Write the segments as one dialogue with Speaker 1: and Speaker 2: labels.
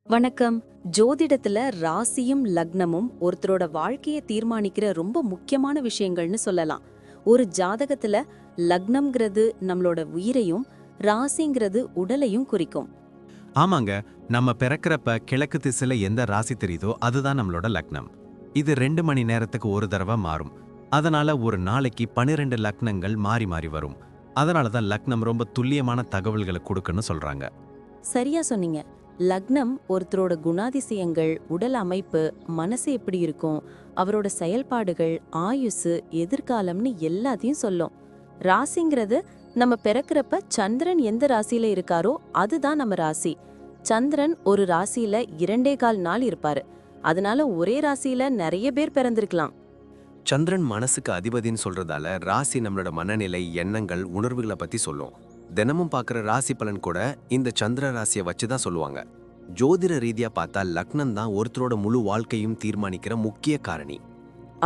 Speaker 1: வணக்கம். ஜோதிடத்துல ராசியும் லக்னமும் ஒருத்தரோட வாழ்க்கையை தீர்மானிக்கிற ரொம்ப முக்கியமான விஷயங்கள்னு சொல்லலாம். ஒரு ஜாதகத்துல லக்னம்ங்கிறது நம்மளோட உயிரையும், ராசிங்கிறது உடலையும் குறிக்கும்.
Speaker 2: ஆமாங்க. நம்ம பிறக்கிறப்ப கிழக்கு திசையில எந்த ராசி தெரியுதோ அதுதான் நம்மளோட லக்னம். இது 2 மணி நேரத்துக்கு ஒரு தடவை மாறும். அதனால ஒரு நாளைக்கு 12 லக்னங்கள் மாறி மாறி வரும். அதனால தான் லக்னம் ரொம்ப துல்லியமான தகவல்களை கொடுக்குன்னு சொல்றாங்க.
Speaker 1: சரியா சொன்னீங்க. லக்னம் ஒருத்தரோட குணாதிசயங்கள், உடல் அமைப்பு, மனசு எப்படி இருக்கும், அவரோட செயல்பாடுகள், ஆயுசு, எதிர்காலம்னு எல்லாத்தையும் சொல்லும். ராசிங்கிறது நம்ம பிறக்கிறப்ப சந்திரன் எந்த ராசியில இருக்காரோ அதுதான் நம்ம ராசி. சந்திரன் ஒரு ராசியில 2.25 நாள் இருப்பாரு. அதனால ஒரே ராசியில நிறைய பேர் பிறந்திருக்கலாம்.
Speaker 3: சந்திரன் மனசுக்கு அதிபதின்னு சொல்றதால ராசி நம்மளோட மனநிலை, எண்ணங்கள், உணர்வுகளை பத்தி சொல்லும். தினமும் பார்க்குற ராசி பலன் கூட இந்த சந்திர ராசியை வச்சு தான் சொல்லுவாங்க. ஜோதிட ரீதியா பார்த்தா லக்னம் தான் ஒருத்தரோட முழு வாழ்க்கையும் தீர்மானிக்கிற முக்கிய காரணி.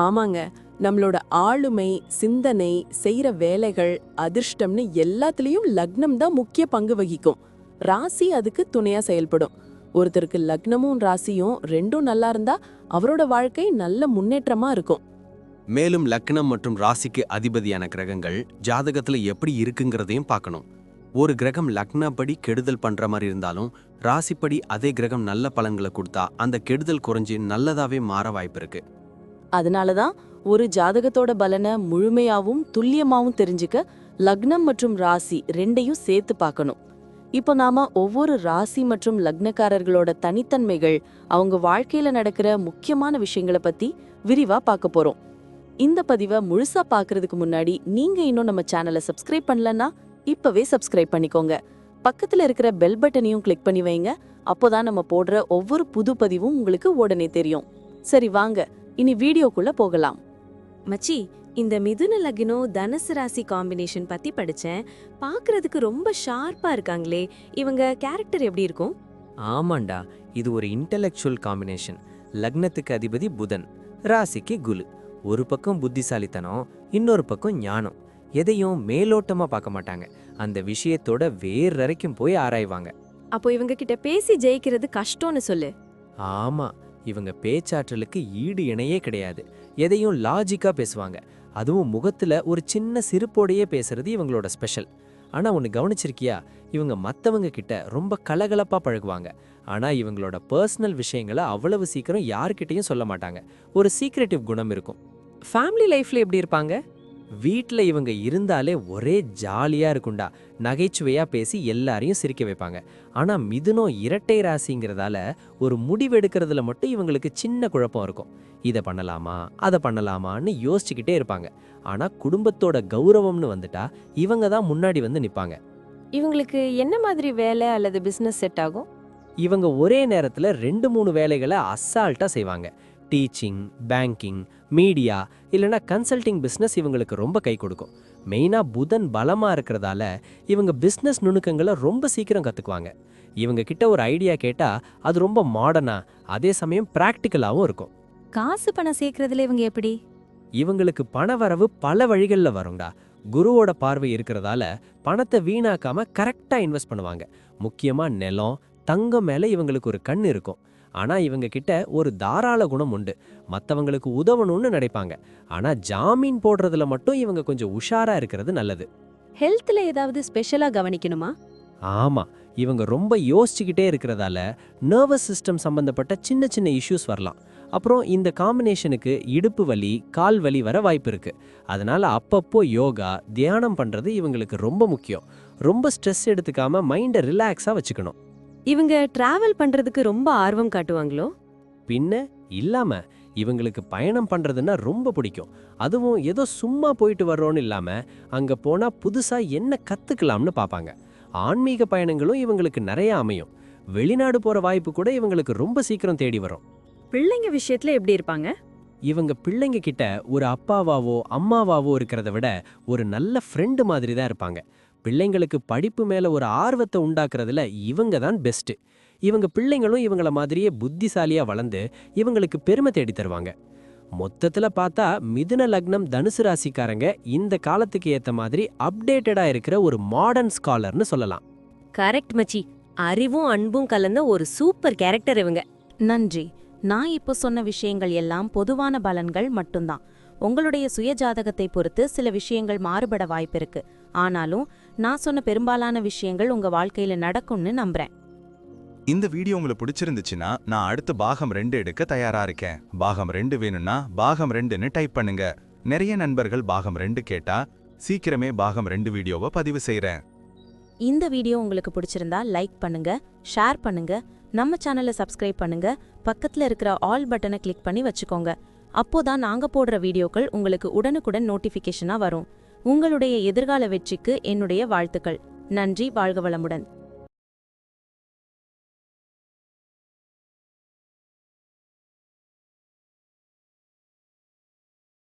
Speaker 4: ஆமாங்க, நம்மளோட ஆளுமை, சிந்தனை, செய்யற வேலைகள், அதிர்ஷ்டம்னு எல்லாத்துலயும் லக்னம் தான் முக்கிய பங்கு வகிக்கும். ராசி அதுக்கு துணையா செயல்படும். ஒருத்தருக்கு லக்னமும் ராசியும் ரெண்டும் நல்லா இருந்தா அவரோட வாழ்க்கை நல்ல முன்னேற்றமா இருக்கும்.
Speaker 3: மேலும் லக்னம் மற்றும் ராசிக்கு அதிபதியான கிரகங்கள் ஜாதகத்துல எப்படி இருக்குங்கிறதையும் பார்க்கணும். ஒரு கிரகம் லக்னப்படி கெடுதல் பண்ற மாதிரி இருந்தாலும் ராசிப்படி அதே கிரகம் நல்ல பலன்களை கொடுத்தா அந்த கெடுதல் குறைஞ்சி நல்லதாவே மாற வாய்ப்பு இருக்கு.
Speaker 4: அதனாலதான் ஒரு ஜாதகத்தோட பலனை முழுமையாவும் துல்லியமாவும் தெரிஞ்சுக்க லக்னம் மற்றும் ராசி ரெண்டையும் சேர்த்து பார்க்கணும். இப்போ நாம ஒவ்வொரு ராசி மற்றும் லக்னக்காரர்களோட தனித்தன்மைகள், அவங்க வாழ்க்கையில நடக்கிற முக்கியமான விஷயங்களை பத்தி விரிவா பார்க்க போறோம். இந்த பதிவை முழுசா பார்க்கறதுக்கு முன்னாடி நீங்க இன்னும் நம்ம சேனலை சப்ஸ்கிரைப் பண்ணலன்னா இப்பவே சப்ஸ்கிரைப் பண்ணிக்கோங்க. பக்கத்துல இருக்கிற பெல் பட்டனையும் கிளிக் பண்ணி வைங்க. அப்போதான் நம்ம போடுற ஒவ்வொரு புது பதிவும் உங்களுக்கு உடனே தெரியும். சரி வாங்க, இனி வீடியோக்குள்ள போகலாம்.
Speaker 1: மச்சி, இந்த மிதுன லக்னம் தனுசு ராசி காம்பினேஷன் பத்தி படிச்சேன். பார்க்கிறதுக்கு ரொம்ப ஷார்ப்பா இருக்காங்களே, இவங்க கேரக்டர் எப்படி இருக்கும்?
Speaker 5: ஆமாண்டா, இது ஒரு இன்டெலெக்சுவல் காம்பினேஷன். லக்னத்துக்கு அதிபதி புதன், ராசிக்கு குரு. ஒரு பக்கம் புத்திசாலித்தனம், இன்னொரு பக்கம் ஞானம். எதையும் மேலோட்டமா பார்க்க மாட்டாங்க. அந்த விஷயத்தோட வேர் வரைக்கும் போய் ஆராய்வாங்க.
Speaker 1: அப்போ இவங்க கிட்ட பேசி ஜெயிக்கிறது கஷ்டம்னு சொல்லு.
Speaker 5: ஆமா, இவங்க பேச்சாற்றலுக்கு ஈடு இணையே கிடையாது. எதையும் லாஜிக்கா பேசுவாங்க. அதுவும் முகத்துல ஒரு சின்ன சிரிப்போடையே பேசுறது இவங்களோட ஸ்பெஷல். ஆனா ஒன்னு கவனிச்சிருக்கியா, இவங்க மத்தவங்க கிட்ட ரொம்ப கலகலப்பா பழகுவாங்க. ஆனா இவங்களோட பர்சனல் விஷயங்களை அவ்வளவு சீக்கிரம் யாருக்கிட்டையும் சொல்ல மாட்டாங்க. ஒரு சீக்ரெட்டிவ் குணம் இருக்கும். ஃபேமிலி லைஃப்ல எப்படி இருப்பாங்க? வீட்ல இவங்க இருந்தாலே ஒரே ஜாலியா இருக்குண்டா. நகைச்சுவையா பேசி எல்லாரையும் சிரிக்க வைப்பாங்க. ஆனா மிதுனம் இரட்டை ராசிங்கிறதால ஒரு முடிவெடுக்கிறதுல மட்டும் இவங்களுக்கு சின்ன குழப்பம் இருக்கும். இதை பண்ணலாமா அதை பண்ணலாமான்னு யோசிச்சுக்கிட்டே இருப்பாங்க. ஆனா குடும்பத்தோட கௌரவம்னு வந்துட்டா இவங்க தான் முன்னாடி வந்து நிப்பாங்க.
Speaker 1: இவங்களுக்கு என்ன மாதிரி வேலை அல்லது பிசினஸ் செட் ஆகும்?
Speaker 5: இவங்க ஒரே நேரத்துல 2-3 வேலைகளை அசால்ட்டா செய்வாங்க. டீச்சிங், பேங்கிங், மீடியா இல்லைன்னா கன்சல்டிங் பிஸ்னஸ் இவங்களுக்கு ரொம்ப கை கொடுக்கும். மெயினாக புதன் பலமாக இருக்கிறதால இவங்க பிஸ்னஸ் நுணுக்கங்களை ரொம்ப சீக்கிரம் கற்றுக்குவாங்க. இவங்க கிட்ட ஒரு ஐடியா கேட்டால் அது ரொம்ப மாடர்னா, அதே சமயம் ப்ராக்டிக்கலாகவும் இருக்கும்.
Speaker 1: காசு பணம் சேர்க்கறதுல இவங்க எப்படி?
Speaker 5: இவங்களுக்கு பண வரவு பல வழிகளில் வரும்டா. குருவோட பார்வை இருக்கிறதால பணத்தை வீணாக்காம கரெக்டாக இன்வெஸ்ட் பண்ணுவாங்க. முக்கியமாக நிலம், தங்கம் மேலே இவங்களுக்கு ஒரு கண் இருக்கும். ஆனா இவங்க கிட்ட ஒரு தாராள குணம் உண்டு. மத்தவங்களுக்கு உதவணும்னு நினைப்பாங்க. ஆனா ஜாமீன் போடுறதுல மட்டும் இவங்க கொஞ்சம் உஷாரா இருக்கிறது நல்லது.
Speaker 1: ஹெல்த்ல ஏதாவது ஸ்பெஷலா கவனிக்கணுமா?
Speaker 5: ஆமா, இவங்க ரொம்ப யோசிச்சுக்கிட்டே இருக்கிறதால நர்வஸ் சிஸ்டம் சம்பந்தப்பட்ட சின்ன சின்ன இஷ்யூஸ் வரலாம். அப்புறம் இந்த காம்பினேஷனுக்கு இடுப்பு வலி, கால் வலி வர வாய்ப்பு இருக்கு. அதனால அப்பப்போ யோகா, தியானம் பண்றது இவங்களுக்கு ரொம்ப முக்கியம். ரொம்ப ஸ்ட்ரெஸ் எடுத்துக்காம மைண்டை ரிலாக்ஸா வச்சுக்கணும்.
Speaker 1: இவங்க டிராவல் பண்றதுக்கு ரொம்ப ஆர்வம் காட்டுவாங்களோ?
Speaker 5: பின்ன இல்லாம இவங்களுக்கு பயணம் பண்றதுன்னா ரொம்ப பிடிக்கும். அதுவும் ஏதோ சும்மா போயிட்டு வர்றோன்னு இல்லாம அங்க போனா புதுசா என்ன கத்துக்கலாம்னு பார்ப்பாங்க. ஆன்மீக பயணங்களும் இவங்களுக்கு நிறைய அமையும். வெளிநாடு போற வாய்ப்பு கூட இவங்களுக்கு ரொம்ப சீக்கிரம் தேடி வரும்.
Speaker 1: பிள்ளைங்க விஷயத்துல எப்படி இருப்பாங்க?
Speaker 5: இவங்க பிள்ளைங்க கிட்ட ஒரு அப்பாவாவோ அம்மாவாவோ இருக்கிறத விட ஒரு நல்ல ஃப்ரெண்டு மாதிரி தான் இருப்பாங்க. பிள்ளைங்களுக்கு படிப்பு மேல ஒரு ஆர்வத்தை உண்டாக்குறதுல இவங்க தான் பெஸ்ட். இவங்க பிள்ளைங்களும் இவங்கள மாதிரியே புத்திசாலியா வளர்ந்து இவங்களுக்கு பெருமை தேடி தருவாங்க. மொத்தத்துல பார்த்தா மிதுன லக்னம் தனுசு ராசிக்காரங்க இந்த காலத்துக்கு ஏத்த மாதிரி அப்டேட்டடா இருக்கிற ஒரு மாடர்ன் ஸ்காலர்னு சொல்லலாம்.
Speaker 1: கரெக்ட் மச்சி.
Speaker 6: அறிவும் அன்பும் கலந்த ஒரு சூப்பர் கேரக்டர் இவங்க.
Speaker 1: நன்றி. நான் இப்போ சொன்ன விஷயங்கள் எல்லாம் பொதுவான பலன்கள் மட்டும்தான். உங்களுடைய சுய ஜாதகத்தை பொறுத்து சில விஷயங்கள் மாறுபட வாய்ப்பிருக்கு. ஆனாலும் நான் சொன்ன பெரும்பாலான விஷயங்கள் உங்க வாழ்க்கையில நடக்கும்னு நம்புறேன்.
Speaker 7: இந்த வீடியோ உங்களுக்கு பிடிச்சிருந்துச்சுன்னா நான் அடுத்து பாகம் 2 எடுக்க தயாரா இருக்கேன். பாகம் 2 வேணும்னா பாகம் 2ன்னு டைப் பண்ணுங்க. நிறைய நண்பர்கள் பாகம் 2 கேட்டா சீக்கிரமே பாகம் 2 வீடியோவை பதிவு செய்றேன்.
Speaker 1: இந்த வீடியோ உங்களுக்கு பிடிச்சிருந்தா லைக் பண்ணுங்க, ஷேர் பண்ணுங்க, நம்ம சேனலை சப்ஸ்கிரைப் பண்ணுங்க, பக்கத்துல இருக்கிற ஆல் பட்டனை கிளிக் பண்ணி வச்சுக்கோங்க. அப்போதான் நாங்க போடுற வீடியோக்கள் உங்களுக்கு உடனுக்குடன் நோட்டிஃபிகேஷனா வரும். உங்களுடைய எதிர்கால வெற்றிக்கு என்னுடைய வாழ்த்துக்கள். நன்றி. வாழ்க வளமுடன்.